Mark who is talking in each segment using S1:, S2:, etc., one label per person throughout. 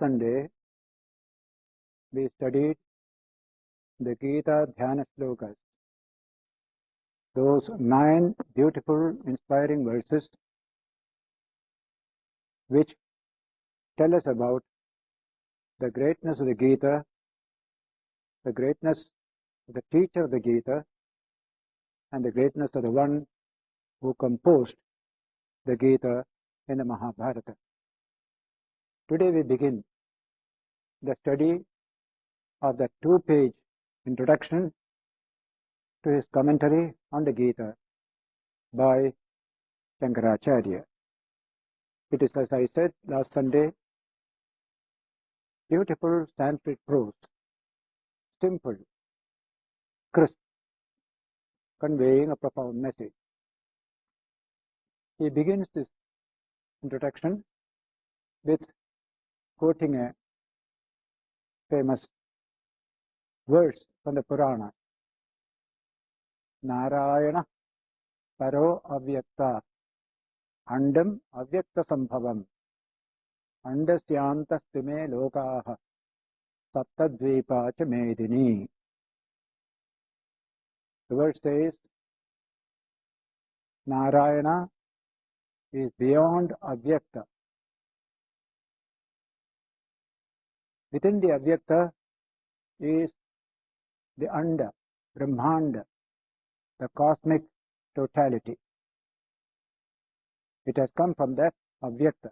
S1: Sunday, we studied the Gita Dhyana Slokas, those 9 beautiful, inspiring verses which tell us about the greatness of the Gita, the greatness of the teacher of the Gita, and the greatness of the one who composed the Gita in the Mahabharata. Today we begin the study of the 2-page introduction to his commentary on the Gita by Shankaracharya. It is, as I said last Sunday, beautiful Sanskrit prose, simple, crisp, conveying a profound message. He begins this introduction with quoting a famous verse from the Purana. Narayana paro avyakta andam avyakta sambhavam andasyanta stime lokaha saptadvipa cha medini. The verse says, Narayana is beyond avyakta. Within the avyakta is the anda, brahmanda, the cosmic totality. It has come from that avyakta.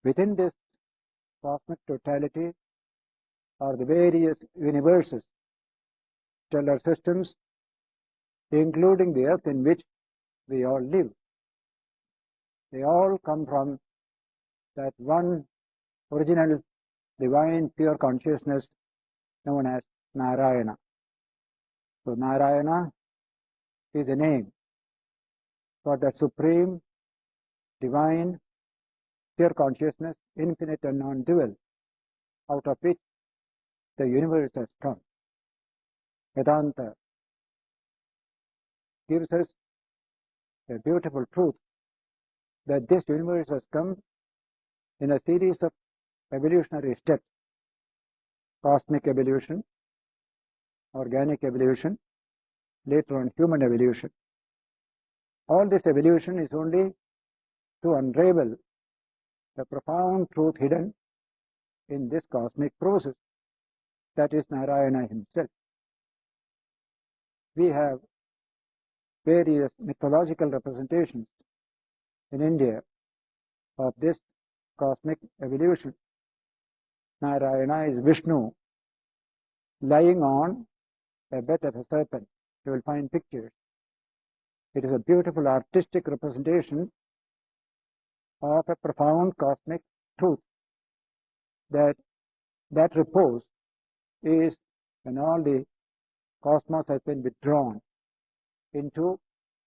S1: Within this cosmic totality are the various universes, stellar systems, including the earth in which we all live. They all come from that one original divine pure consciousness known as Narayana. So Narayana is a name for the supreme divine pure consciousness, infinite and non-dual, out of which the universe has come. Vedanta gives us a beautiful truth that this universe has come in a series of evolutionary steps: cosmic evolution, organic evolution, later on human evolution. All this evolution is only to unravel the profound truth hidden in this cosmic process, that is Narayana himself. We have various mythological representations in India of this cosmic evolution. Narayana is Vishnu lying on a bed of a serpent. You will find pictures. It is a beautiful artistic representation of a profound cosmic truth, that repose is when all the cosmos has been withdrawn into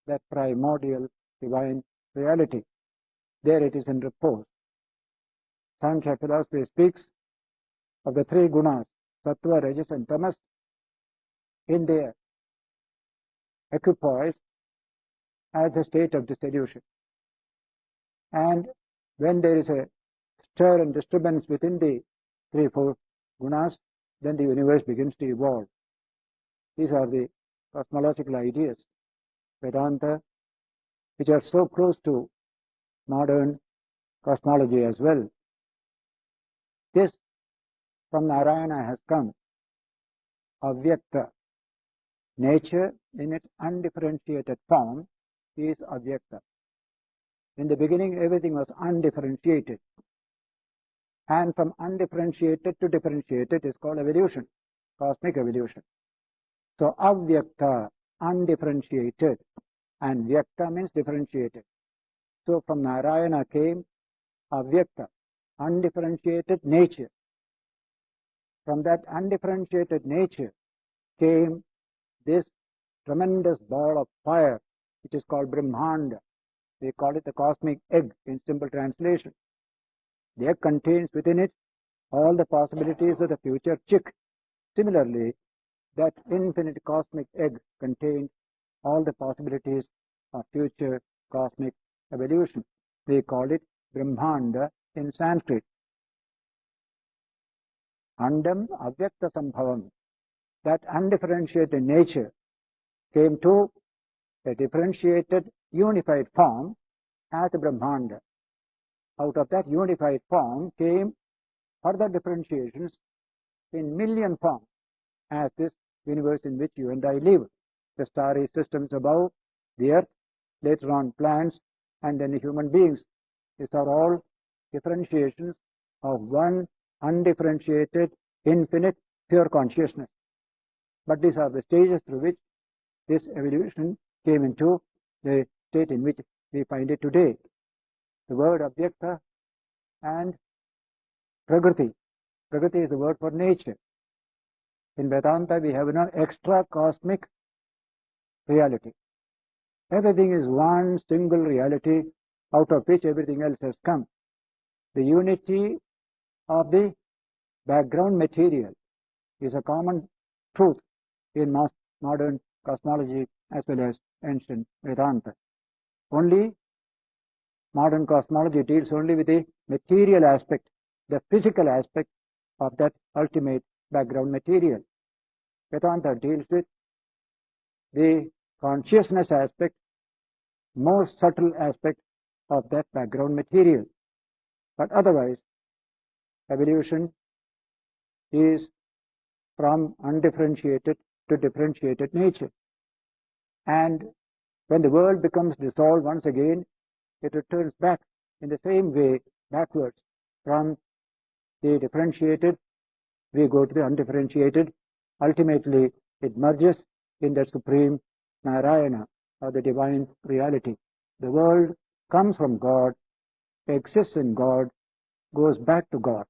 S1: that primordial divine reality. There it is in repose. Sankhya philosophy speaks of the 3 gunas, sattva, rajas and tamas, in their equipoise as a state of dissolution. And when there is a stir and disturbance within the 3-4 gunas, then the universe begins to evolve. These are the cosmological ideas, Vedanta, which are so close to modern cosmology as well. This from Narayana has come. Avyakta, nature in its undifferentiated form, is avyakta. In the beginning, everything was undifferentiated. And from undifferentiated to differentiated is called evolution, cosmic evolution. So avyakta, undifferentiated, and vyakta means differentiated. So from Narayana came avyakta, undifferentiated nature. From that undifferentiated nature came this tremendous ball of fire, which is called Brahmanda. We call it the cosmic egg in simple translation. The egg contains within it all the possibilities of the future chick. Similarly, that infinite cosmic egg contains all the possibilities of future cosmic evolution. We call it Brahmanda in Sanskrit. Andam avyakta sambhavam. That undifferentiated nature came to a differentiated, unified form as the Brahmanda. Out of that unified form came further differentiations in million forms as this universe in which you and I live. The starry systems above, the earth, later on plants, and then the human beings. These are all differentiations of one undifferentiated, infinite, pure consciousness. But these are the stages through which this evolution came into the state in which we find it today. The word Avyakta and Prakriti. Prakriti is the word for nature. In Vedanta, we have an extra cosmic reality. Everything is one single reality out of which everything else has come. The unity of the background material is a common truth in modern cosmology as well as ancient Vedanta. Only modern cosmology deals only with the material aspect, the physical aspect of that ultimate background material. Vedanta deals with the consciousness aspect, more subtle aspect of that background material. But otherwise, evolution is from undifferentiated to differentiated nature. And when the world becomes dissolved once again, it returns back in the same way backwards. From the differentiated, we go to the undifferentiated. Ultimately, it merges in the supreme Narayana, or the divine reality. The world comes from God, exists in God, goes back to God.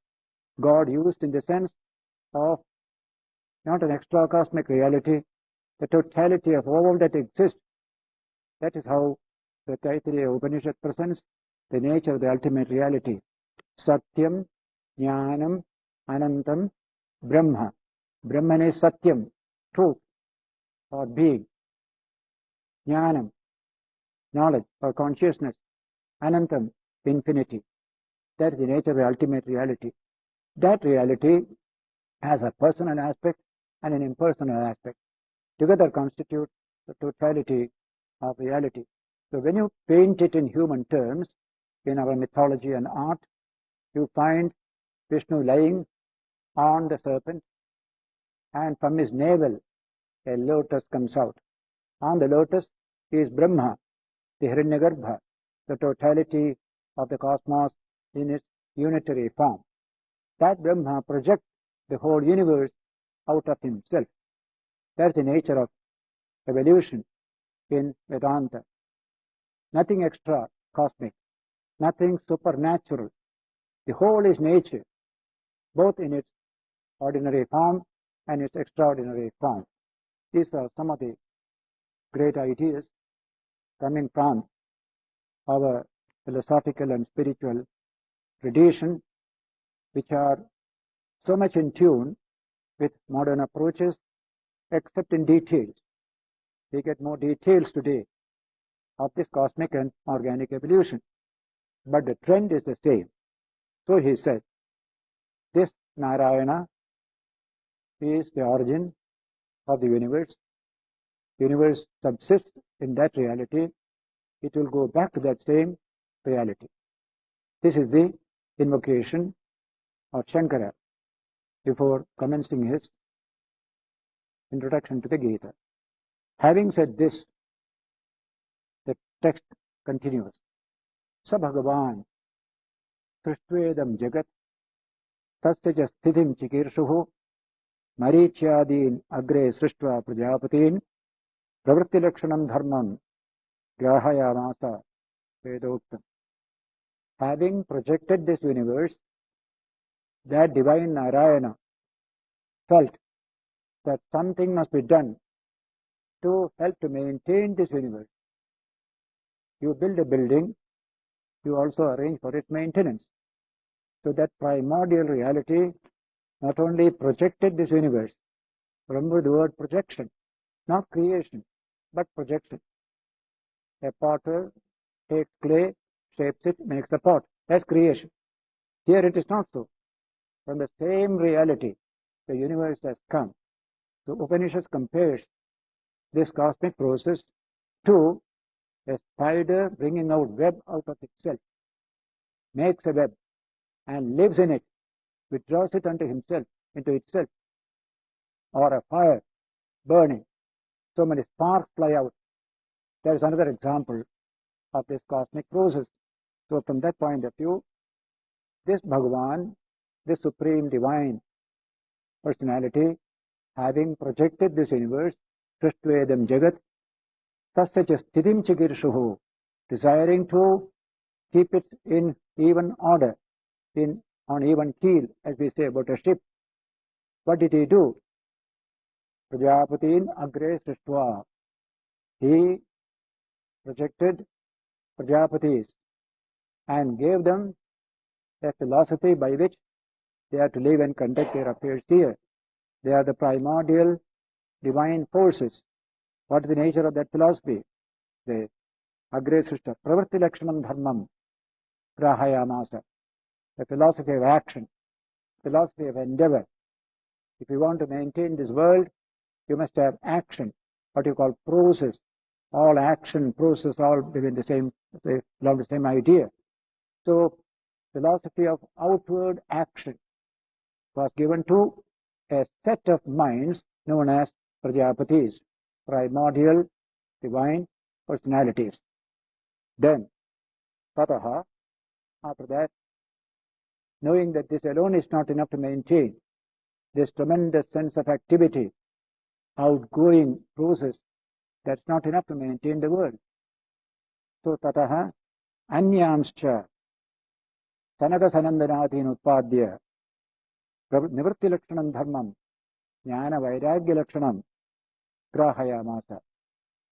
S1: God used in the sense of not an extra cosmic reality, the totality of all that exists. That is how the Psychiatry Upanishad presents the nature of the ultimate reality. Satyam, Jnanam, Anantam, Brahma. Brahman is Satyam, truth or being. Jnanam, knowledge or consciousness. Anantam, infinity. That is the nature of the ultimate reality. That reality has a personal aspect and an impersonal aspect. Together constitute the totality of reality. So when you paint it in human terms, in our mythology and art, you find Vishnu lying on the serpent, and from his navel a lotus comes out. On the lotus is Brahma, the Hiranyagarbha, the totality of the cosmos in its unitary form. That Brahma projects the whole universe out of himself. That's the nature of evolution in Vedanta. Nothing extra cosmic, nothing supernatural. The whole is nature, both in its ordinary form and its extraordinary form. These are some of the great ideas coming from our philosophical and spiritual tradition, which are so much in tune with modern approaches, except in details. We get more details today of this cosmic and organic evolution, but the trend is the same. So he said, this Narayana is the origin of the universe. The universe subsists in that reality. It will go back to that same reality. This is the invocation of Shankara before commencing his introduction to the Gita. Having said this, the text continues. Sa Bhagavan Srishtvedam Jagat Tasya ja sthithim chikirshuhu Marichyadin agre srishtva prajapatin pravritti lakshanam dharmam grahayamasa vedoktam. Having projected this universe, that divine Narayana felt that something must be done to help to maintain this universe. You build a building, you also arrange for its maintenance. So that primordial reality not only projected this universe, remember the word projection, not creation, but projection. A potter takes clay, shapes it, makes a pot. That's creation. Here it is not so. from the same reality the universe has come. So Upanishad compares this cosmic process to a spider bringing out web out of itself, makes a web and lives in it, withdraws it into itself, or a fire burning. So many sparks fly out. There is another example of this cosmic process. So from that point of view, this Bhagavan, this Supreme Divine Personality, having projected this universe, Srishtvedam Jagat, Tasya Sthitim Chikirshuhu, desiring to keep it in even order, on even keel, as we say about a ship. What did he do? Prajapatin Agre Srishtva. He projected Prajapatis and gave them a philosophy by which they are to live and conduct their affairs here. They are the primordial divine forces. What is the nature of that philosophy? The Agre Srishta, Pravarti Lakshanam Dharmam, Grahayamasa, the philosophy of action, philosophy of endeavor. If you want to maintain this world, you must have action, what you call process. All action, process, all belong the same idea. So, philosophy of outward action was given to a set of minds known as Prajapatis, primordial divine personalities. Then, Tataha, after that, knowing that this alone is not enough to maintain this tremendous sense of activity, outgoing process, that's not enough to maintain the world. So, Tataha, Anyamscha, Sanaka Sanandanadin Utpadya, Nivritti Lakshanam Dharmam, Jnana Vairagya Lakshanam, Grahayamasa.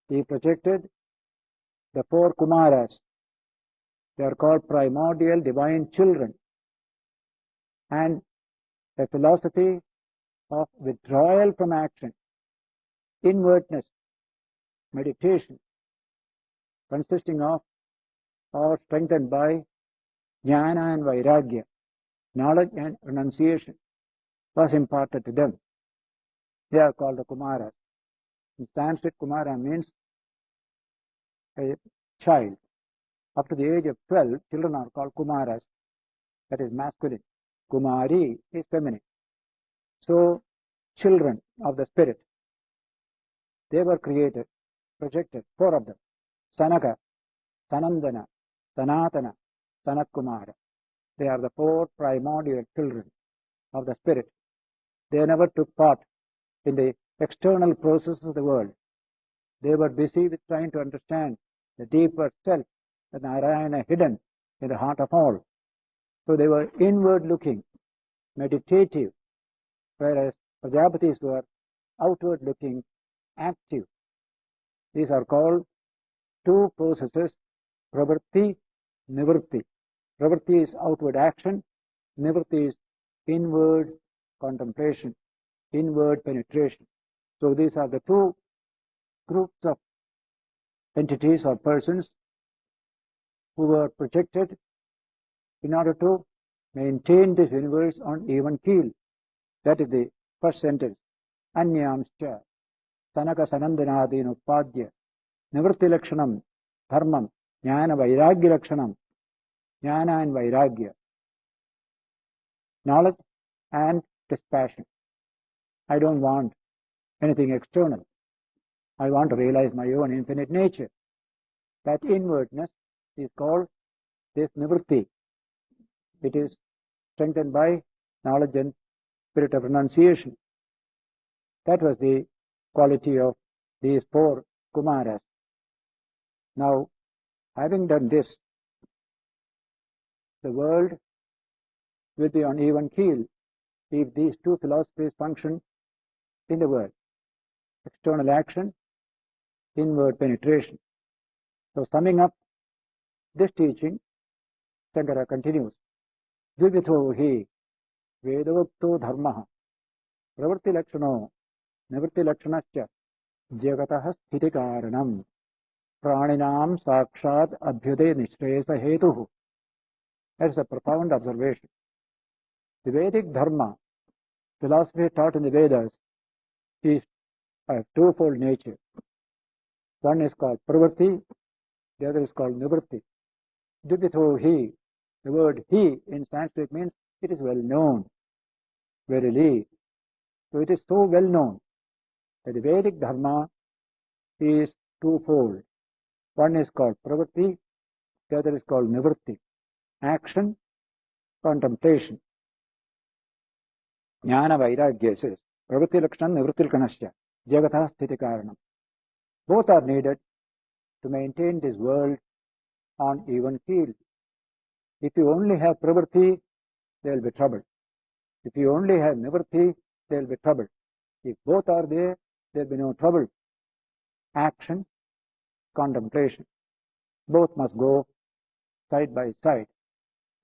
S1: He projected the four Kumaras. They are called primordial divine children. And a philosophy of withdrawal from action, inwardness, meditation, consisting of or strengthened by jnana and vairagya, knowledge and renunciation, was imparted to them. They are called the Kumaras. In Sanskrit, Kumara means a child. Up to the age of 12, children are called Kumaras. That is masculine. Kumari is feminine. So, children of the spirit, they were created, projected, four of them. Sanaka, Sanandana, Sanatana, Sanat Kumara. They are the four primordial children of the spirit. They never took part in the external processes of the world. They were busy with trying to understand the deeper self, the Narayana hidden in the heart of all. So they were inward looking, meditative, whereas Prajapatis were outward looking, active. These are called two processes, Pravritti, Nivritti. Pravritti is outward action, Nivritti is inward contemplation, inward penetration. So these are the two groups of entities or persons who were projected in order to maintain this universe on even keel. That is the first sentence. Anyamscha, Sanaka Sanandanadin Utpadya, Nivritti Lakshanam, Dharmam, Jnana Vairagya Lakshanam, Jnana and Vairagya, knowledge and dispassion. I don't want anything external. I want to realize my own infinite nature. That inwardness is called this Nivritti. It is strengthened by knowledge and spirit of renunciation. That was the quality of these four Kumaras. Now, having done this, the world will be on even keel if these two philosophies function in the world. External action, inward penetration. So, summing up this teaching, Shankara continues, Dvivitho hi Vedavakto dharmaha Pravarti lakshano Nivritti lakshanascha Jagatah sthiti karanam Praninam sakshat abhyude nishresa hetuhu. That is a profound observation. The Vedic Dharma, philosophy taught in the Vedas, is of twofold nature. One is called pravritti, the other is called nivritti. Dvitho hi, the word he in Sanskrit means it is well known, verily. So it is so well known that the Vedic Dharma is twofold. One is called pravritti, the other is called nivritti. Action, contemplation. Jnana Vairagya says, pravritti lakshanam nivritti lakshanasya, jagatha sthiti karanam. Both are needed to maintain this world on even keel. If you only have pravritti, there will be trouble. If you only have nivritti, there will be trouble. If both are there, there will be no trouble. Action, contemplation. Both must go side by side.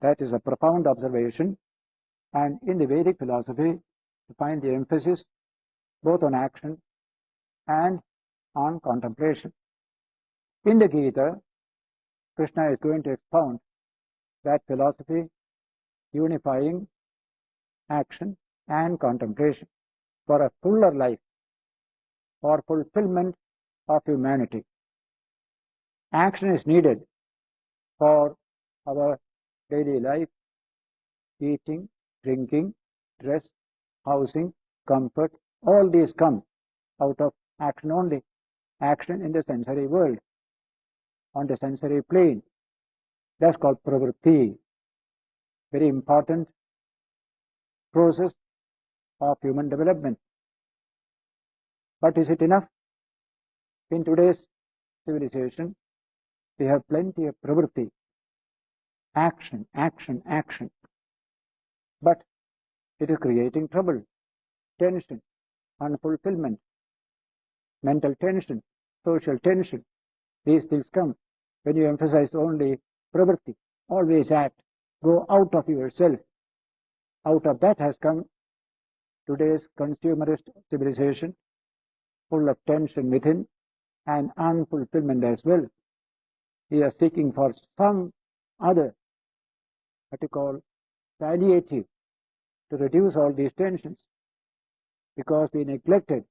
S1: That is a profound observation. And in the Vedic philosophy, you find the emphasis both on action and on contemplation. In the Gita, Krishna is going to expound that philosophy unifying action and contemplation for a fuller life, for fulfillment of humanity. Action is needed for our daily life, eating, drinking, dress, housing, comfort. All these come out of action only. Action in the sensory world, on the sensory plane. That's called pravritti. Very important process of human development. But is it enough? In today's civilization, we have plenty of pravritti. Action, action, action. But it is creating trouble, tension, unfulfillment, mental tension, social tension. These things come when you emphasize only pravritti. Always act. Go out of yourself. Out of that has come today's consumerist civilization, full of tension within and unfulfillment as well. We are seeking for some other, what you call, palliative to reduce all these tensions, because we neglected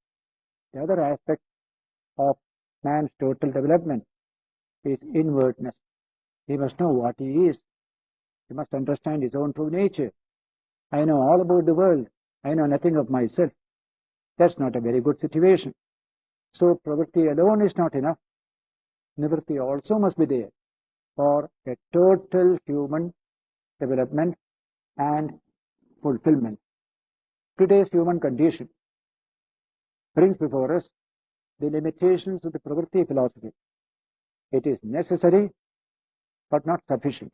S1: the other aspect of man's total development, is inwardness. He must know what he is. He must understand his own true nature. I know all about the world. I know nothing of myself. That's not a very good situation. So pravritti alone is not enough. Nivritti also must be there for a total human development and fulfillment. Today's human condition brings before us the limitations of the pravritti philosophy. It is necessary but not sufficient.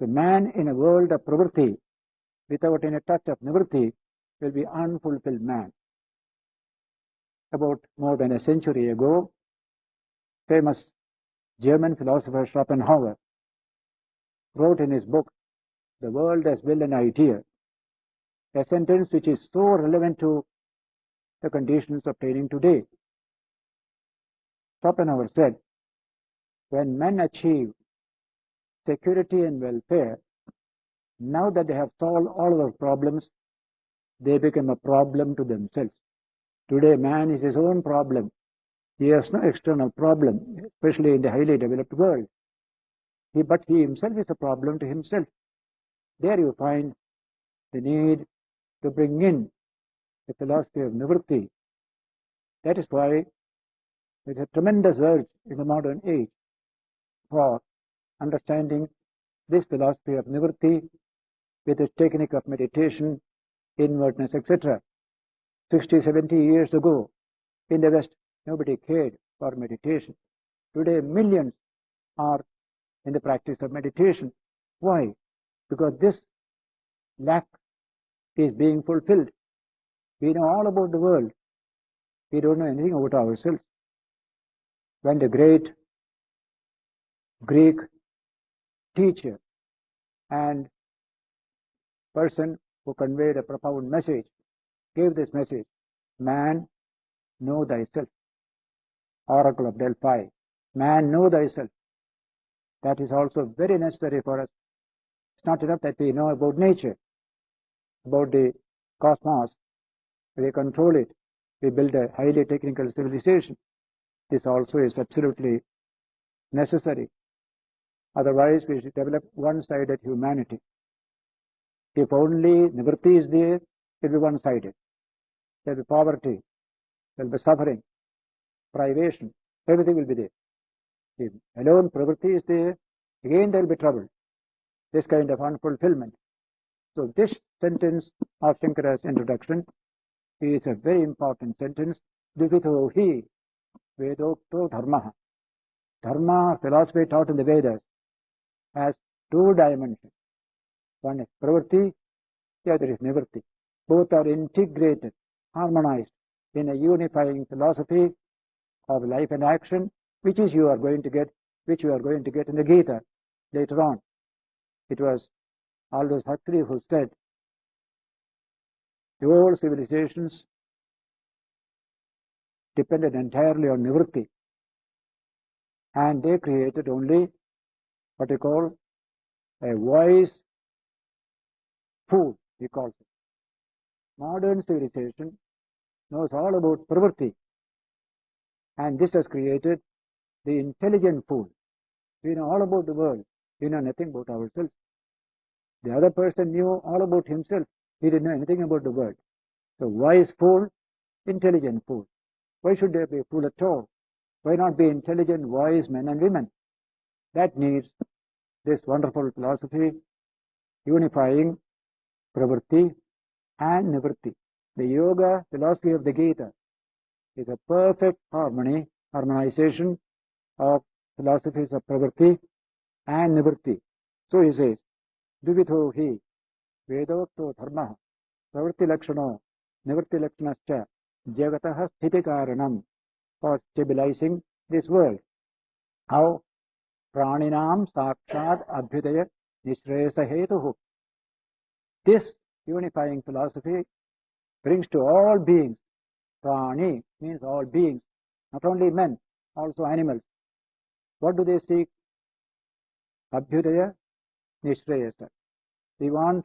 S1: The man in a world of pravritti without any touch of nivritti will be unfulfilled man. About more than a century ago, famous German philosopher Schopenhauer wrote in his book, The World as Will and Idea, a sentence which is so relevant to the conditions obtaining today. Schopenhauer said, when men achieve security and welfare, now that they have solved all their problems, they become a problem to themselves. Today, man is his own problem. He has no external problem, especially in the highly developed world. But he himself is a problem to himself. There you find the need to bring in the philosophy of nivritti. That is why there is a tremendous urge in the modern age for understanding this philosophy of nivritti with its technique of meditation, inwardness, etc. 60, 70 years ago, in the West, nobody cared for meditation. Today, millions are in the practice of meditation. Why? Because this lack is being fulfilled. We know all about the world. We don't know anything about ourselves. When the great Greek teacher and person who conveyed a profound message gave this message, man, know thyself. Oracle of Delphi, man, know thyself. That is also very necessary for us. It's not enough that we know about nature. about the cosmos, we control it, we build a highly technical civilization. This also is absolutely necessary. Otherwise, we should develop one-sided humanity. If only nivritti is there, it will be one-sided. There will be poverty, there will be suffering, privation, everything will be there. If alone pravritti is there, again there will be trouble. This kind of unfulfillment. So this sentence of Shankara's introduction is a very important sentence. Dvito hi vedokto dharma. Dharma, philosophy taught in the Vedas, has two dimensions. One is pravritti, the other is nivritti. Both are integrated, harmonized in a unifying philosophy of life and action, which you are going to get in the Gita later on. It was Aldous Huxley who said, the old civilizations depended entirely on nivritti, and they created only what he called a wise fool, he calls it. Modern civilization knows all about pravritti, and this has created the intelligent fool. We know all about the world, we know nothing about ourselves. The other person knew all about himself, he didn't know anything about the world. So wise fool, intelligent fool. Why should there be a fool at all? Why not be intelligent, wise men and women? That needs this wonderful philosophy unifying pravritti and nivritti. The yoga philosophy of the Gita is a perfect harmonization of philosophies of pravritti and nivritti. So he says, Dvito hi vedokto dharma pravritti lakshano nivritti lakshanascha jagatah sthiti karanam, for stabilizing this world. How? Praninam sakshat abhyudaya nishresa hetuhu. This unifying philosophy brings to all beings. Prani means all beings, not only men, also animals. What do they seek? Abhyudaya nishreyasa. They want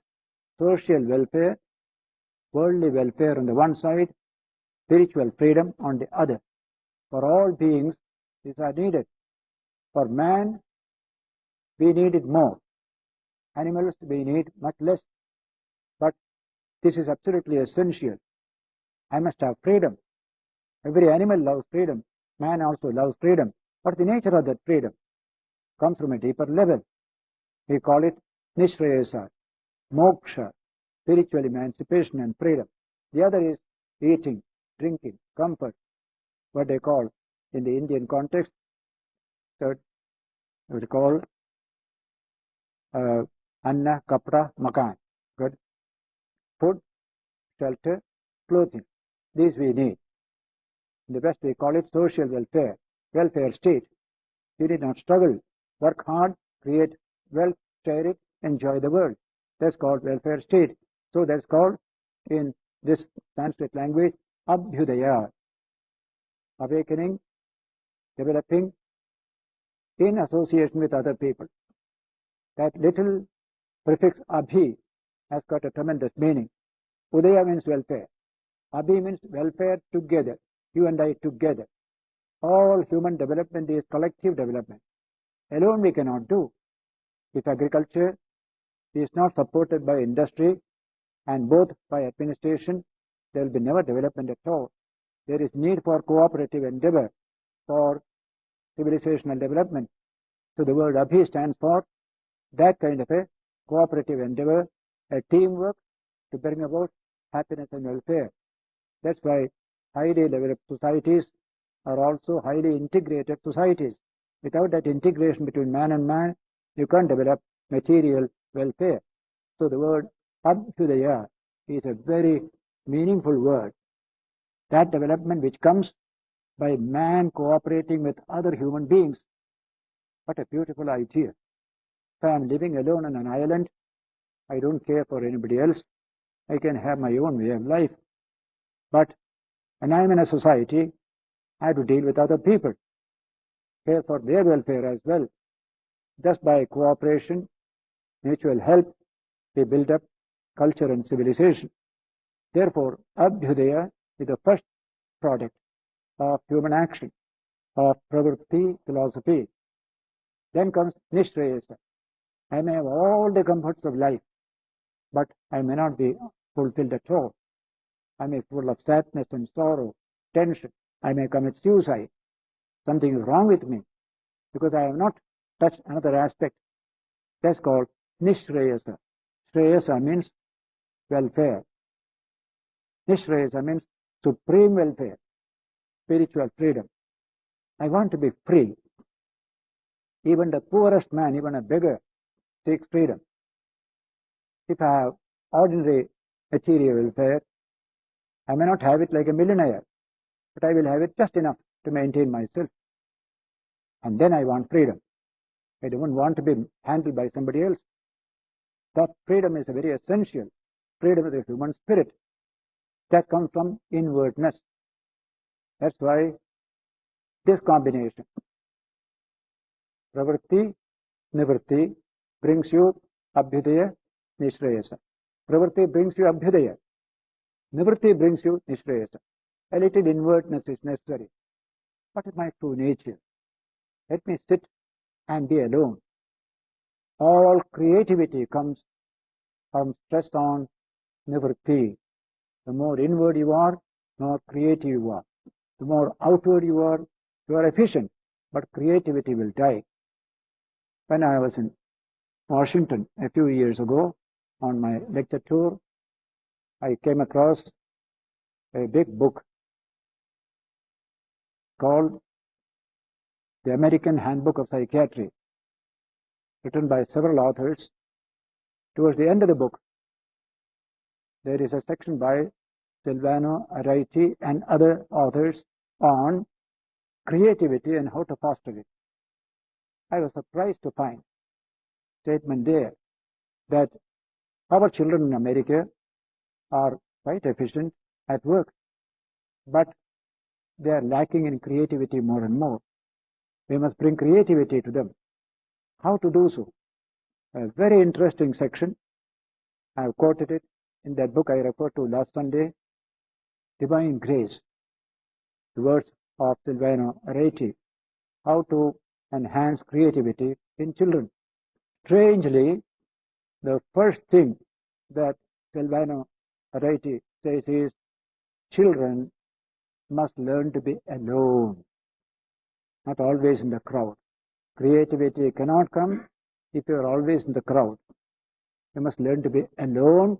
S1: social welfare, worldly welfare on the one side, spiritual freedom on the other. For all beings, these are needed. For man, we need it more. Animals, we need much less. But this is absolutely essential. I must have freedom. Every animal loves freedom. Man also loves freedom. What is the nature of that freedom? It comes from a deeper level. We call it nishreyasa, moksha, spiritual emancipation and freedom. The other is eating, drinking, comfort, what they call in the Indian context, what we call anna, kapra, makan. Good. Food, shelter, clothing. These we need. In the West we call it social welfare, welfare state. You need not struggle. Work hard, create wealth, share it, enjoy the world. That's called welfare state. So that's called in this Sanskrit language abhyudaya. Awakening, developing in association with other people. That little prefix abhi has got a tremendous meaning. Udaya means welfare. Abhi means welfare together. You and I together. All human development is collective development. Alone we cannot do. If agriculture is not supported by industry and both by administration, there will be never development at all. There is need for cooperative endeavor for civilizational development. So the word Abhi stands for that kind of a cooperative endeavor, a teamwork to bring about happiness and welfare. That's why highly developed societies are also highly integrated societies. Without that integration between man and man, you can't develop material welfare. So the word Abhyudaya is a very meaningful word. That development which comes by man cooperating with other human beings. What a beautiful idea. If I am living alone on an island, I don't care for anybody else. I can have my own way of life. But when I am in a society, I have to deal with other people, care for their welfare as well. Just by cooperation, mutual help, we build up culture and civilization. Therefore, Abhyudaya is the first product of human action, of pravritti philosophy. Then comes Nishreyasa. I may have all the comforts of life, but I may not be fulfilled at all. I may be full of sadness and sorrow, tension. I may commit suicide. Something is wrong with me because I have not touched another aspect. That's called Nishreyasa. Shreyasa means welfare. Nishreyasa means supreme welfare, spiritual freedom. I want to be free. Even the poorest man, even a beggar, seeks freedom. If I have ordinary material welfare, I may not have it like a millionaire, but I will have it just enough to maintain myself. And then I want freedom. I don't want to be handled by somebody else. That freedom is a very essential freedom of the human spirit. That comes from inwardness. That's why this combination, pravritti, nivritti, brings you abhyudaya, nishreyasa. Pravritti brings you abhyudaya. Nivritti brings you nishreyasa. A little inwardness is necessary. What is my true nature? Let me sit and be alone. All creativity comes from stress on nivritti. The more inward you are, the more creative you are. The more outward you are efficient, but creativity will die. When I was in Washington a few years ago on my lecture tour, I came across a big book called The American Handbook of Psychiatry, written by several authors. Towards the end of the book, there is a section by Silvano Arati and other authors on creativity and how to foster it. I was surprised to find a statement there that our children in America are quite efficient at work, but they are lacking in creativity more and more. We must bring creativity to them. How to do so? A very interesting section. I have quoted it in that book I referred to last Sunday, Divine Grace, the words of Silvano Arati, how to enhance creativity in children. Strangely, the first thing that Silvano Arati says is children must learn to be alone, not always in the crowd. Creativity cannot come if you are always in the crowd. You must learn to be alone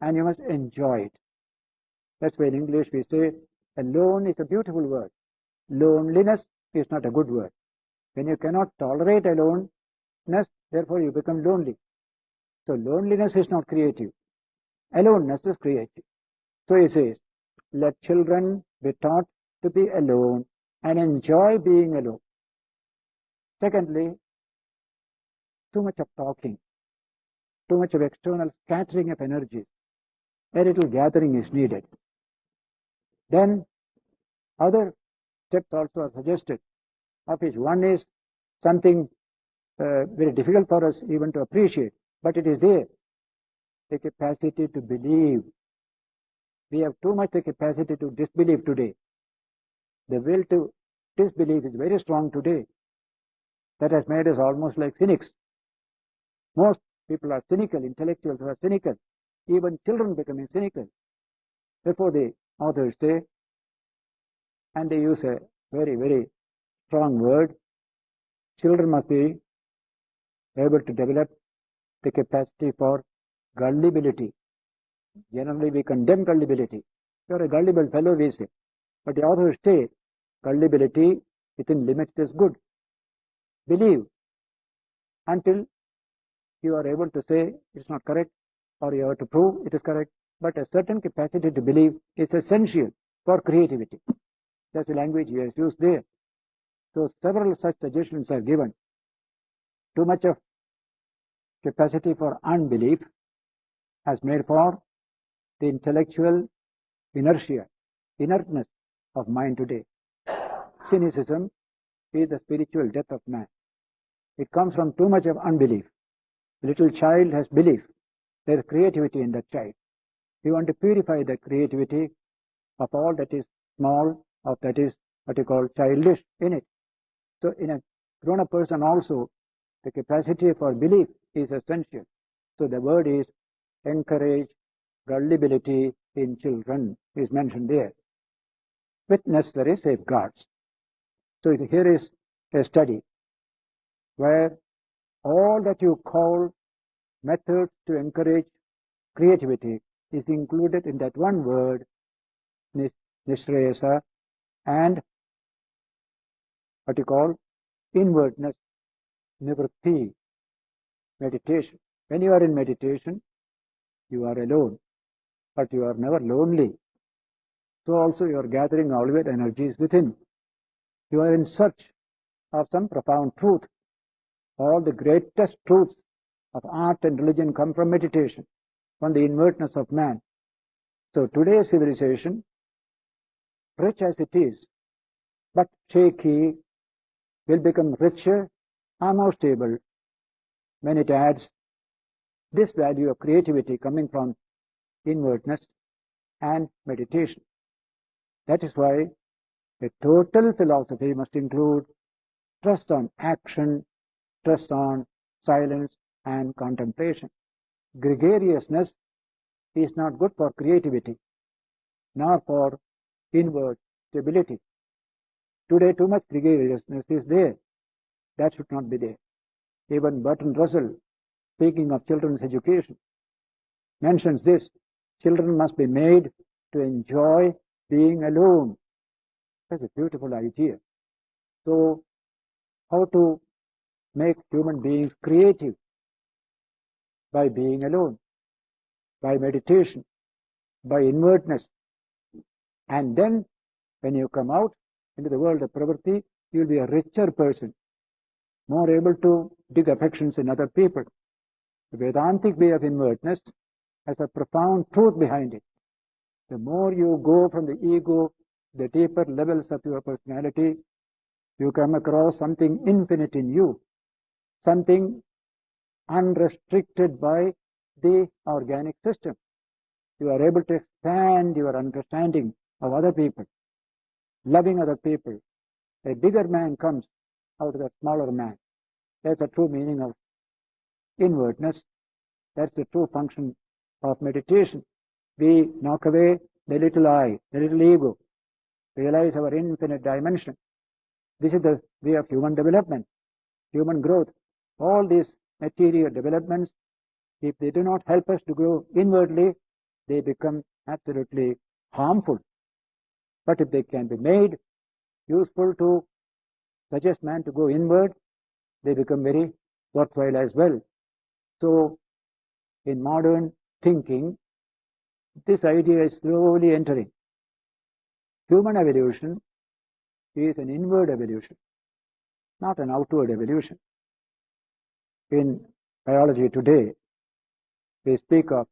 S1: and you must enjoy it. That's why in English we say alone is a beautiful word. Loneliness is not a good word. When you cannot tolerate aloneness, therefore you become lonely. So loneliness is not creative. Aloneness is creative. So he says, let children be taught to be alone and enjoy being alone. Secondly, too much of talking, too much of external scattering of energy. A little gathering is needed. Then other steps also are suggested, of which one is something very difficult for us even to appreciate, but it is there, the capacity to believe. We have too much the capacity to disbelieve today. The will to disbelieve is very strong today. That has made us almost like cynics. Most people are cynical, intellectuals are cynical, even children becoming cynical. Therefore the authors say, and they use a very, very strong word, children must be able to develop the capacity for gullibility. Generally we condemn gullibility. You are a gullible fellow, we say. But the authors say gullibility within limits is good. Believe until you are able to say it's not correct, or you have to prove it is correct. But a certain capacity to believe is essential for creativity. That's the language he has used there. So several such suggestions are given. Too much of capacity for unbelief has made for the intellectual inertia, inertness of mind today. Cynicism is the spiritual death of man. It comes from too much of unbelief. The little child has belief. there is creativity in that child. We want to purify the creativity of all that is small, of that is what you call childish in it. So in a grown-up person also, the capacity for belief is essential. So the word is encourage gullibility in children is mentioned there, with necessary safeguards. So here is a study where all that you call methods to encourage creativity is included in that one word, nishreyasa, and what you call inwardness, nivritti, meditation. When you are in meditation, you are alone, but you are never lonely. So also you are gathering all your energies within. You are in search of some profound truth. All the greatest truths of art and religion come from meditation, from the inwardness of man. So today's civilization, rich as it is, but shaky, will become richer and more stable when it adds this value of creativity coming from inwardness and meditation. That is why a total philosophy must include trust on action, trust on silence and contemplation. Gregariousness is not good for creativity, nor for inward stability. Today too much gregariousness is there. That should not be there. Even Bertrand Russell, speaking of children's education, mentions this: children must be made to enjoy being alone. That's a beautiful idea. So, how to make human beings creative? By being alone, by meditation, by inwardness. And then, when you come out into the world of pravritti, you will be a richer person, more able to dig affections in other people. The Vedantic way of inwardness has a profound truth behind it. The more you go from the ego, the deeper levels of your personality, you come across something infinite in you, something unrestricted by the organic system. You are able to expand your understanding of other people, loving other people. A bigger man comes out of a smaller man. That's the true meaning of inwardness. That's the true function of meditation. We knock away the little I, the little ego, realize our infinite dimension. This is the way of human development, human growth. All these material developments, if they do not help us to grow inwardly, they become absolutely harmful. But if they can be made useful to suggest man to go inward, they become very worthwhile as well. So, in modern thinking, this idea is slowly entering. Human evolution is an inward evolution, not an outward evolution. In biology today, we speak of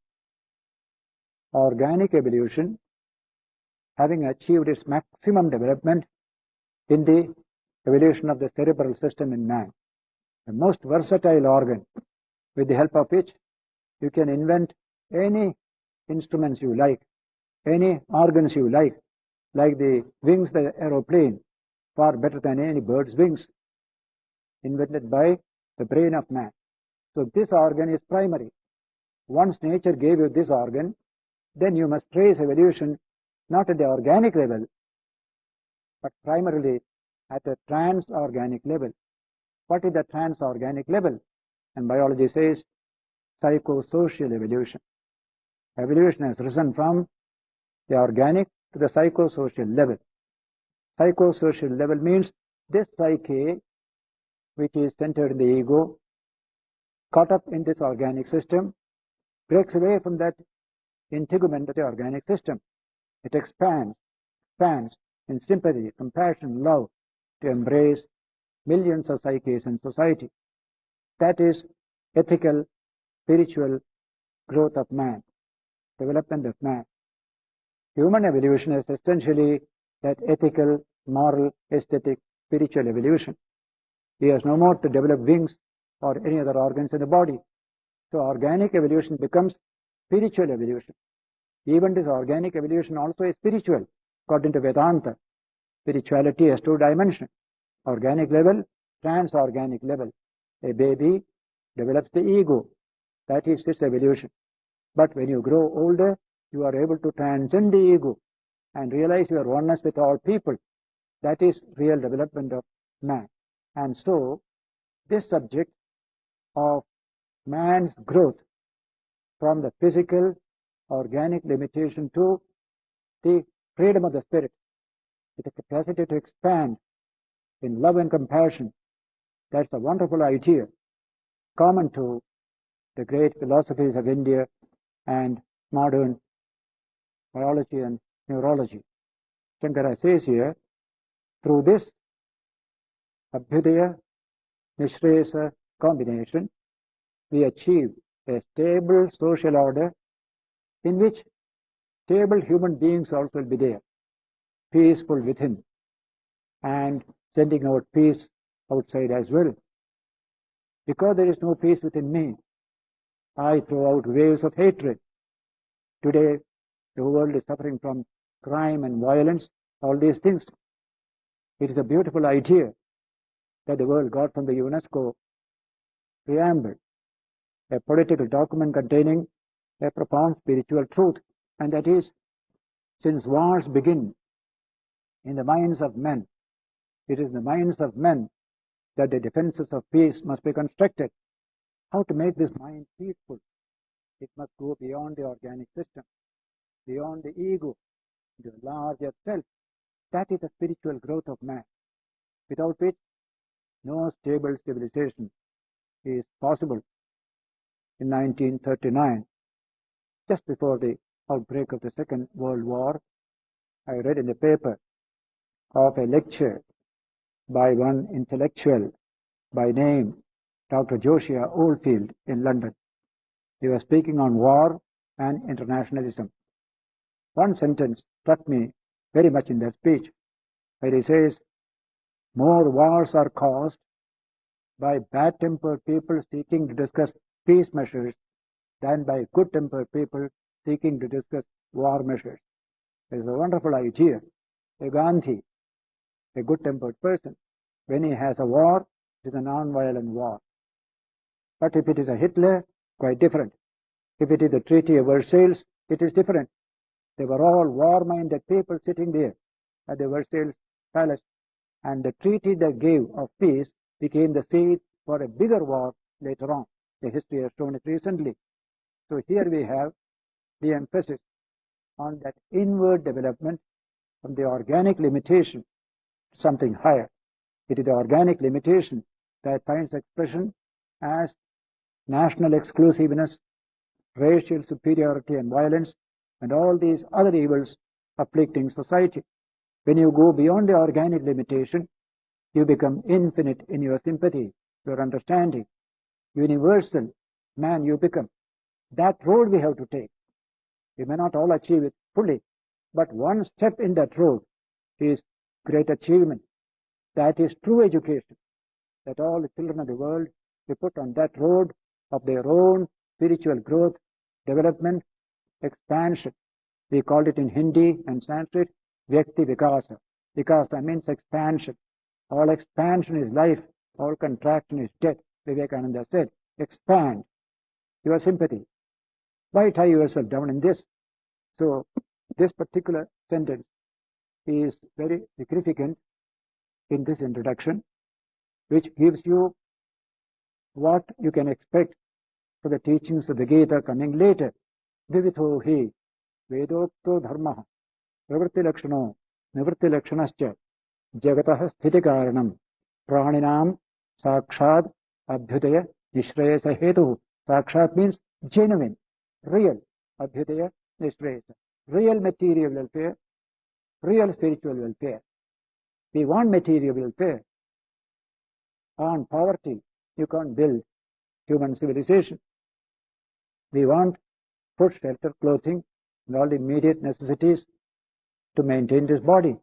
S1: organic evolution having achieved its maximum development in the evolution of the cerebral system in man, the most versatile organ, with the help of which you can invent any instruments you like, any organs you like the wings of the aeroplane, far better than any bird's wings, invented by the brain of man. So this organ is primary. Once nature gave you this organ, then you must trace evolution not at the organic level, but primarily at the trans-organic level. What is the trans-organic level? And biology says psychosocial evolution. Evolution has risen from the organic to the psychosocial level. Psychosocial level means this psyche, which is centered in the ego, caught up in this organic system, breaks away from that integument of the organic system. It expands in sympathy, compassion, love to embrace millions of psyches in society. That is ethical, spiritual growth of man, development of man. Human evolution is essentially that ethical, moral, aesthetic, spiritual evolution. He has no more to develop wings or any other organs in the body. So organic evolution becomes spiritual evolution. Even this organic evolution also is spiritual. According to Vedanta, spirituality has two dimensions. Organic level, transorganic level. A baby develops the ego. That is its evolution. But when you grow older, you are able to transcend the ego and realize your oneness with all people. That is real development of man. And so, this subject of man's growth from the physical, organic limitation to the freedom of the spirit, with the capacity to expand in love and compassion, that's a wonderful idea common to the great philosophies of India and modern biology and neurology. Shankara says here, through this Abhyudaya Nishresa combination, we achieve a stable social order in which stable human beings also will be there, peaceful within, and sending out peace outside as well. Because there is no peace within me, I throw out waves of hatred. Today, the world is suffering from crime and violence, all these things. It is a beautiful idea that the world got from the UNESCO preamble, a political document containing a profound spiritual truth, and that is, since wars begin in the minds of men, it is in the minds of men that the defenses of peace must be constructed. How to make this mind peaceful? It must go beyond the organic system, beyond the ego, into a larger self. That is the spiritual growth of man, without which no stable civilization is possible. In 1939, just before the outbreak of the Second World War, I read in the paper of a lecture by one intellectual by name Dr. Josiah Oldfield in London. He was speaking on war and internationalism. One sentence struck me very much in that speech, where he says, more wars are caused by bad-tempered people seeking to discuss peace measures than by good-tempered people seeking to discuss war measures. It is a wonderful idea. A Gandhi, a good-tempered person, when he has a war, it is a non-violent war. But if it is a Hitler, quite different. If it is the Treaty of Versailles, it is different. They were all war-minded people sitting there at the Versailles Palace, and the treaty they gave of peace became the seed for a bigger war later on. The history has shown it recently. So here we have the emphasis on that inward development from the organic limitation to something higher. It is the organic limitation that finds expression as national exclusiveness, racial superiority and violence, and all these other evils afflicting society. When you go beyond the organic limitation, you become infinite in your sympathy, your understanding, universal man you become. That road we have to take. We may not all achieve it fully, but one step in that road is great achievement. That is true education, that all the children of the world be put on that road of their own spiritual growth, development, expansion. We called it in Hindi and Sanskrit, Vyakti Vikasa. Vikasa means expansion. All expansion is life, all contraction is death. Vivekananda said, expand your sympathy. Why tie yourself down in this? So this particular sentence is very significant in this introduction, which gives you what you can expect for the teachings of the Gita coming later. Vivitho hi vedokto dharma pravritti lakshano nivritti lakshanascha jagatah sthiti karanam praninam sakshat abhyudaya nishreyasa hetu. Sakshat means genuine, real. Abhyudaya nishreyasa, real material welfare, real spiritual welfare. We want material welfare. On poverty, you can't build human civilization. We want food, shelter, clothing, and all the immediate necessities to maintain this body.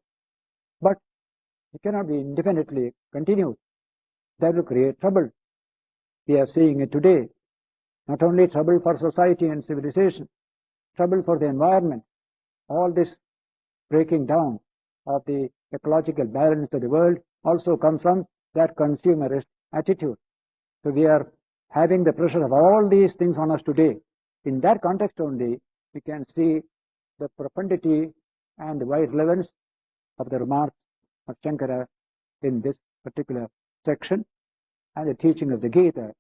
S1: But it cannot be indefinitely continued. That will create trouble. We are seeing it today. Not only trouble for society and civilization, trouble for the environment. All this breaking down of the ecological balance of the world also comes from that consumerist attitude. So we are having the pressure of all these things on us today. In that context only, we can see the profundity and the wide relevance of the remarks of Shankara in this particular section and the teaching of the Gita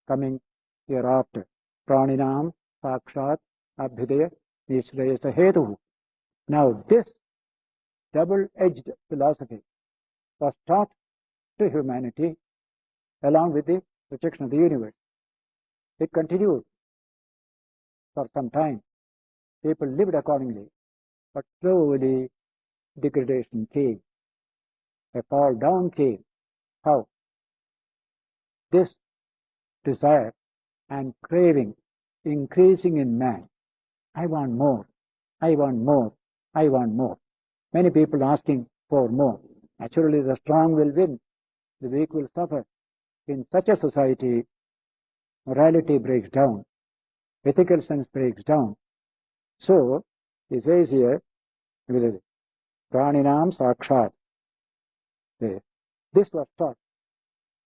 S1: coming hereafter. Praninam sakshat abhyudaya nishrayasa hetu. Now this double-edged philosophy was taught to humanity along with the projection of the universe. It continued for some time. People lived accordingly, but slowly degradation came. A fall down came. How? This desire and craving increasing in man. I want more. I want more. I want more. Many people asking for more. Naturally, the strong will win. The weak will suffer. In such a society, morality breaks down. Ethical sense breaks down. So, he says here, Praninam sakshat. This was taught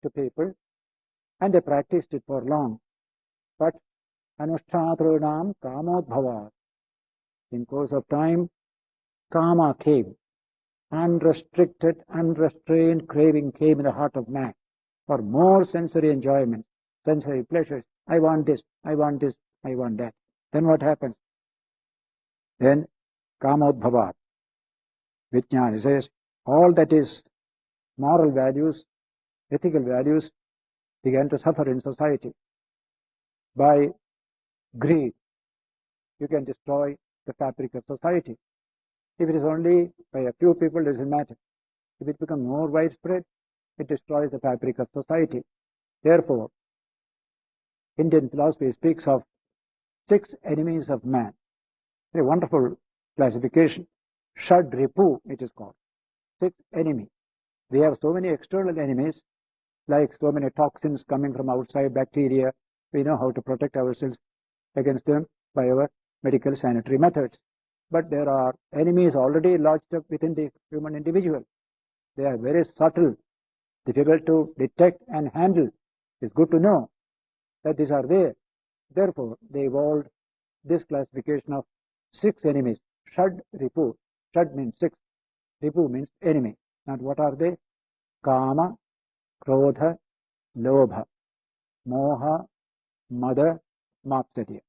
S1: to people, and they practiced it for long. But anushtatranam kamodbhavat. In course of time, kama came. Unrestricted, unrestrained craving came in the heart of man for more sensory enjoyment, sensory pleasures. I want this, I want this, I want that. Then what happens? Then kamodbhavat. Vijnana says all that is moral values, ethical values began to suffer in society. By greed, you can destroy the fabric of society. If it is only by a few people, it doesn't matter. If it becomes more widespread, it destroys the fabric of society. Therefore, Indian philosophy speaks of 6 enemies of man. A wonderful classification. Shad Ripu, it is called. 6 enemies. We have so many external enemies, like so many toxins coming from outside, bacteria. We know how to protect ourselves against them by our medical sanitary methods. But there are enemies already lodged up within the human individual. They are very subtle, difficult to detect and handle. It's good to know that these are there. Therefore, they evolved this classification of 6 enemies. Shad Ripu. Shad means 6. Ripu means enemy. And what are they? Kama, Krodha, Lobha, Moha, Mada, Matsarya.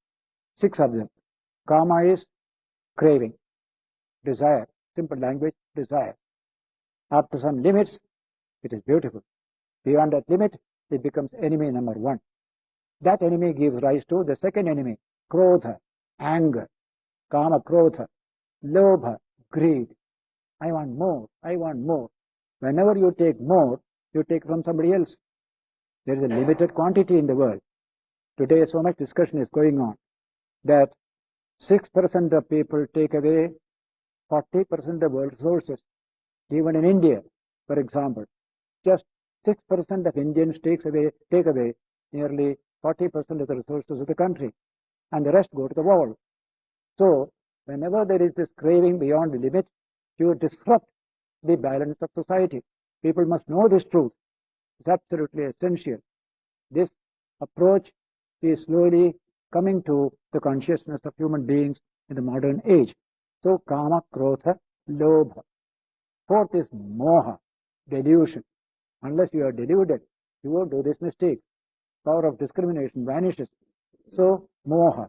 S1: 6 of them. Kama is craving, desire, simple language, desire. Up to some limits, it is beautiful. Beyond that limit, it becomes enemy number 1. That enemy gives rise to the second enemy, Krodha, anger, Kama, Krodha, Lobha, greed. I want more, I want more. Whenever you take more, you take from somebody else. There is a limited quantity in the world. Today, so much discussion is going on that 6% of people take away 40% of the world's resources. Even in India, for example, just 6% of Indians take away nearly 40% of the resources of the country, and the rest go to the wall. So, whenever there is this craving beyond the limit, you disrupt the balance of society. People must know this truth. It's absolutely essential. This approach is slowly coming to the consciousness of human beings in the modern age. So, Kama, Krodha, Lobha. 4th is Moha, delusion. Unless you are deluded, you won't do this mistake. Power of discrimination vanishes. So, Moha.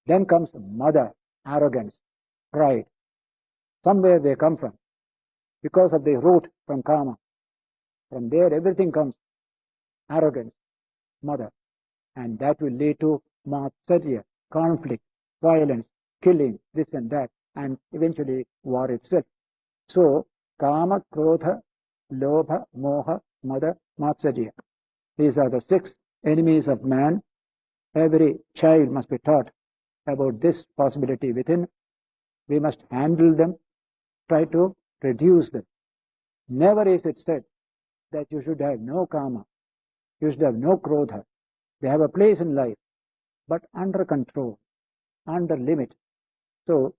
S1: Then comes Mada, arrogance, pride. Somewhere they come from, because of the root from Kama. From there everything comes. Arrogance, Mada. And that will lead to Matsarya, conflict, violence, killing, this and that, and eventually war itself. So, Kama, Krodha, Lobha, Moha, Mada, Matsarya. These are the 6 enemies of man. Every child must be taught about this possibility within. We must handle them, try to reduce them. Never is it said that you should have no Kama, you should have no Krodha. They have a place in life, but under control, under limit. So,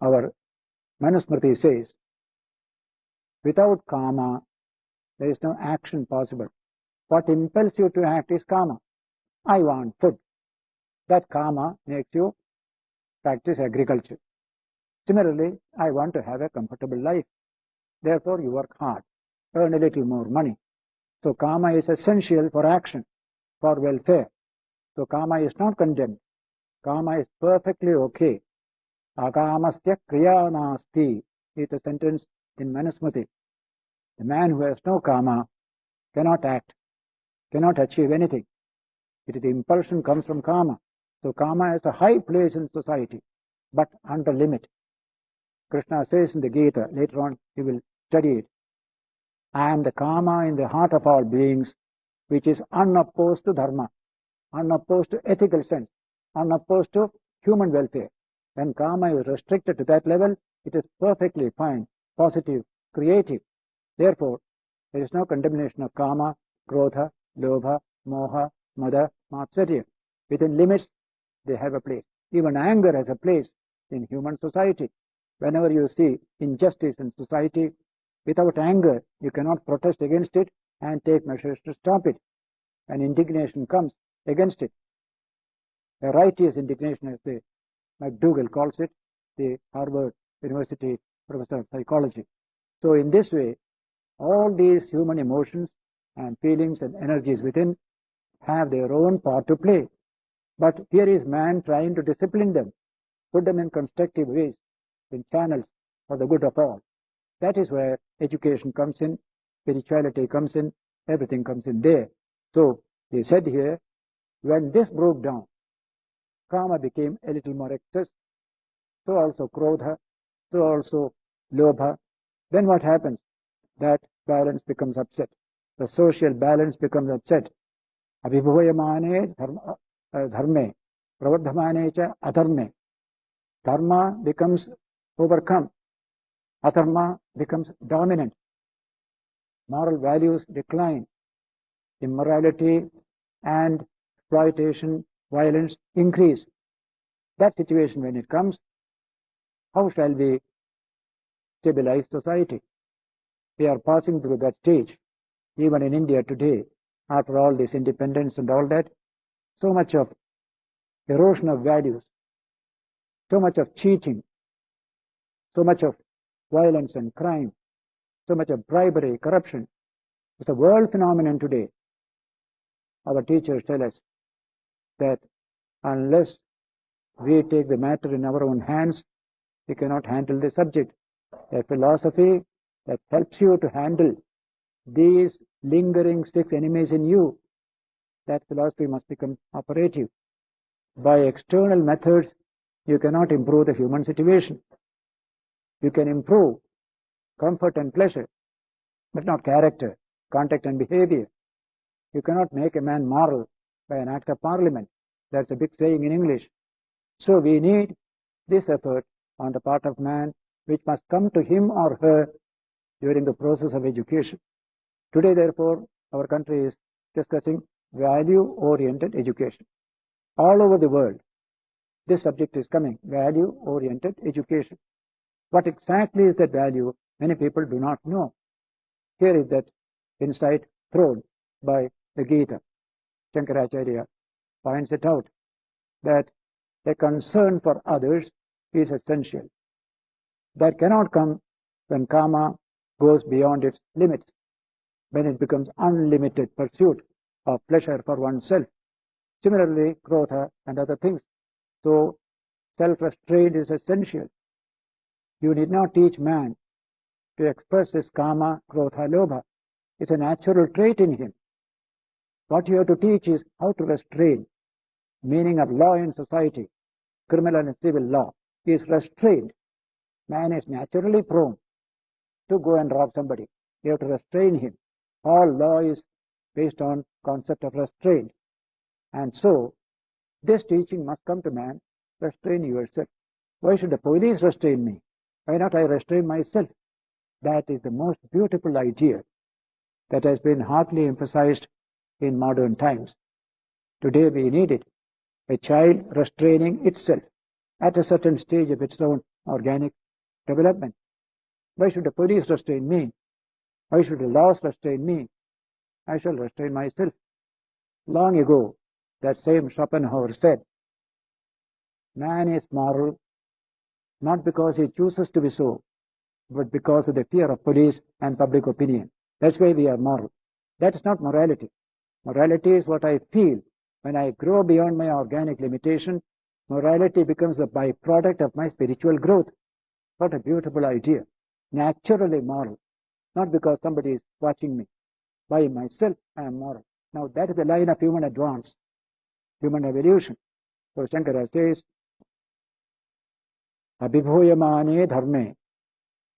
S1: our Manusmriti says, without kama, there is no action possible. What impels you to act is kama. I want food. That kama makes you practice agriculture. Similarly, I want to have a comfortable life. Therefore, you work hard, earn a little more money. So, kama is essential for action, for welfare. So, kama is not condemned. Kama is perfectly okay. Akamasya kriya nasti is a sentence in Manusmriti. The man who has no kama cannot act, cannot achieve anything. The impulsion comes from kama. So kama has a high place in society, but under limit. Krishna says in the Gita, later on he will study it, I am the kama in the heart of all beings, which is unopposed to dharma, unopposed to ethical sense, unopposed to human welfare. When kama is restricted to that level, it is perfectly fine, positive, creative. Therefore, there is no condemnation of kama, krodha, lobha, moha, mada, matsarya. Within limits, they have a place. Even anger has a place in human society. Whenever you see injustice in society, without anger, you cannot protest against it and take measures to stop it. And indignation comes against it. A righteous indignation, as the McDougall calls it, the Harvard University professor of psychology. So in this way, all these human emotions and feelings and energies within have their own part to play. But here is man trying to discipline them, put them in constructive ways, in channels for the good of all. That is where education comes in, spirituality comes in, everything comes in there. So he said here, when this broke down, kama became a little more excess, so also krodha, so also lobha. Then what happens? That balance becomes upset. The social balance becomes upset. Abhibhoyamane dharme, pravardhamane cha adharme. Dharma becomes overcome. Adharma becomes dominant. Moral values decline. Immorality and exploitation, violence increase. That situation, when it comes, how shall we stabilize society? We are passing through that stage. Even in India today, after all this independence and all that, so much of erosion of values, so much of cheating, so much of violence and crime, so much of bribery, corruption. It's a world phenomenon today. Our teachers tell us that unless we take the matter in our own hands, we cannot handle the subject. A philosophy that helps you to handle these lingering six enemies in you, that philosophy must become operative. By external methods, you cannot improve the human situation. You can improve comfort and pleasure, but not character, conduct and behavior. You cannot make a man moral by an act of parliament. That's a big saying in English. So we need this effort on the part of man, which must come to him or her during the process of education. Today, therefore, our country is discussing value-oriented education. All over the world, this subject is coming, value-oriented education. What exactly is that value? Many people do not know. Here is that insight thrown by the Gita. Shankaracharya points it out, that a concern for others is essential. That cannot come when kama goes beyond its limits, when it becomes unlimited pursuit of pleasure for oneself. Similarly, krodha and other things. So, self-restraint is essential. You need not teach man to express his kama, krodha, lobha. It's a natural trait in him. What you have to teach is how to restrain. Meaning of law in society, criminal and civil law, is restrained. Man is naturally prone to go and rob somebody. You have to restrain him. All law is based on concept of restraint. And so, this teaching must come to man, restrain yourself. Why should the police restrain me? Why not I restrain myself? That is the most beautiful idea that has been hardly emphasized in modern times. Today we need it. a child restraining itself at a certain stage of its own organic development. Why should the police restrain me? Why should the laws restrain me? I shall restrain myself. Long ago, that same Schopenhauer said, man is moral not because he chooses to be so, but because of the fear of police and public opinion. That's why we are moral. That is not morality. Morality is what I feel. When I grow beyond my organic limitation, morality becomes a byproduct of my spiritual growth. What a beautiful idea. Naturally moral, not because somebody is watching me. By myself, I am moral. Now that is the line of human advance, human evolution. So Shankara says, Abhibhuyamane dharme,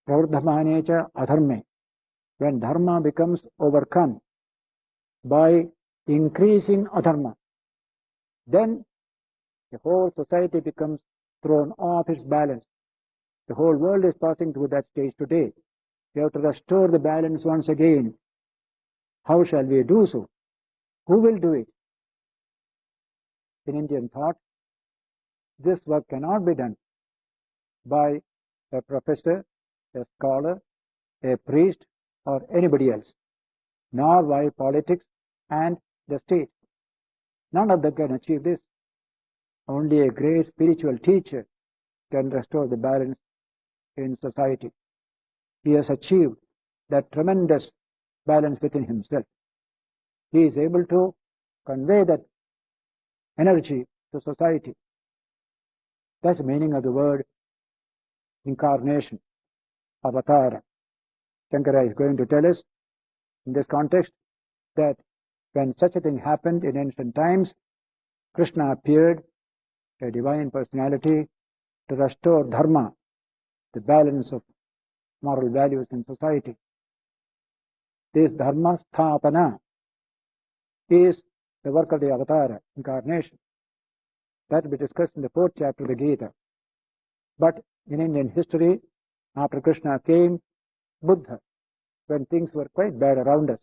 S1: pravardhamane cha adharme. When dharma becomes overcome by increasing adharma, then the whole society becomes thrown off its balance. The whole world is passing through that stage today. We have to restore the balance once again. How shall we do so? Who will do it? In Indian thought, this work cannot be done by a professor, a scholar, a priest, or anybody else, nor by politics and the state. None of them can achieve this. Only a great spiritual teacher can restore the balance in society. He has achieved that tremendous balance within himself. He is able to convey that energy to society. That's the meaning of the word incarnation, avatara. Shankara is going to tell us in this context that when such a thing happened in ancient times, Krishna appeared, a divine personality, to restore dharma, the balance of moral values in society. This dharma sthapana is the work of the avatara, incarnation. That will be discussed in the 4th chapter of the Gita. But in Indian history, after Krishna came Buddha, when things were quite bad around us.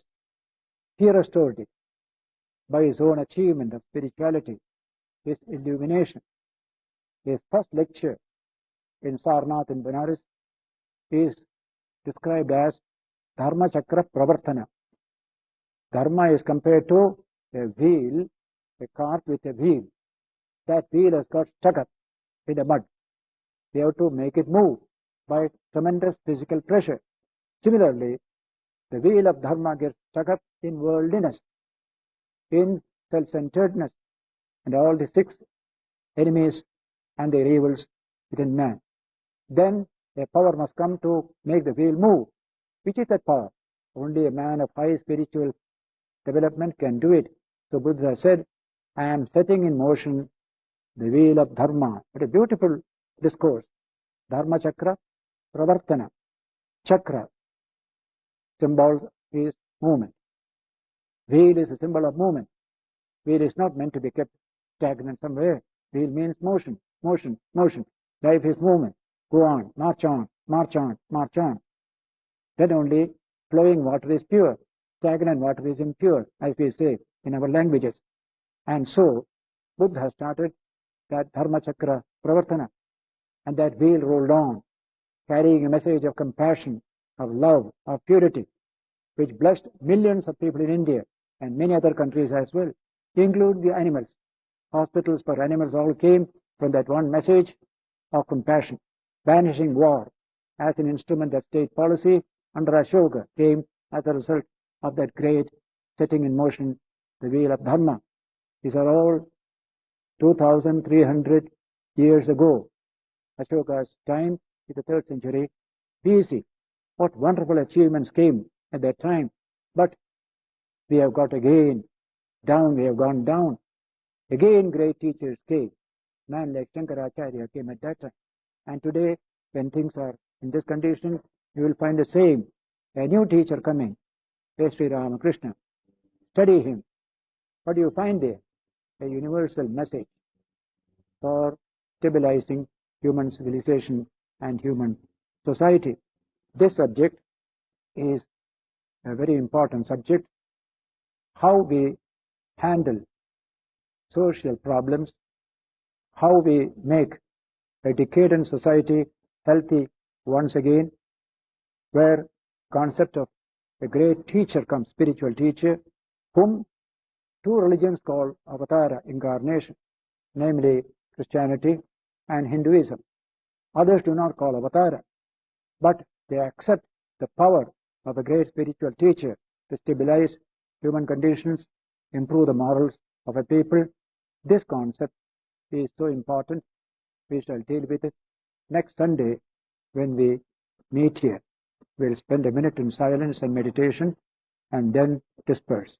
S1: He restored it by his own achievement of spirituality, his illumination. His first lecture in Sarnath in Benares is described as Dharma Chakra Pravartana. Dharma is compared to a wheel, a cart with a wheel. That wheel has got stuck up in the mud. We have to make it move by tremendous physical pressure. Similarly, the wheel of dharma gets stuck up in worldliness, in self-centeredness, and all the 6 enemies and their evils within man. Then a power must come to make the wheel move. Which is that power? Only a man of high spiritual development can do it. So Buddha said, I am setting in motion the wheel of dharma. What a beautiful discourse. Dharma chakra, pravartana. Chakra, symbol is movement. Wheel is a symbol of movement. Wheel is not meant to be kept stagnant somewhere. Wheel means motion, motion, motion. Life is movement. Go on, march on, march on, march on. Then only flowing water is pure. Stagnant water is impure, as we say in our languages. And so, Buddha started that Dharma Chakra Pravartana. And that wheel rolled on, carrying a message of compassion, of love, of purity, which blessed millions of people in India and many other countries as well, include the animals. Hospitals for animals all came from that one message of compassion. Banishing war as an instrument of state policy under Ashoka came as a result of that great setting in motion the wheel of Dharma. These are all 2,300 years ago. Ashoka's time is the 3rd century BC. What wonderful achievements came at that time. But we have got again down, we have gone down. Again great teachers came. Man like Shankaracharya came at that time. And today, when things are in this condition, you will find the same. A new teacher coming, Sri Ramakrishna. Study him. What do you find there? A universal message for stabilizing human civilization and human society. This subject is a very important subject. How we handle social problems how we make a decadent society healthy once again, where concept of a great teacher comes, spiritual teacher, whom two religions call avatara, incarnation, namely Christianity and Hinduism. Others do not call avatara, but they accept the power of a great spiritual teacher to stabilize human conditions, improve the morals of a people. This concept is so important. We shall deal with it next Sunday when we meet here. We'll spend a minute in silence and meditation and then disperse.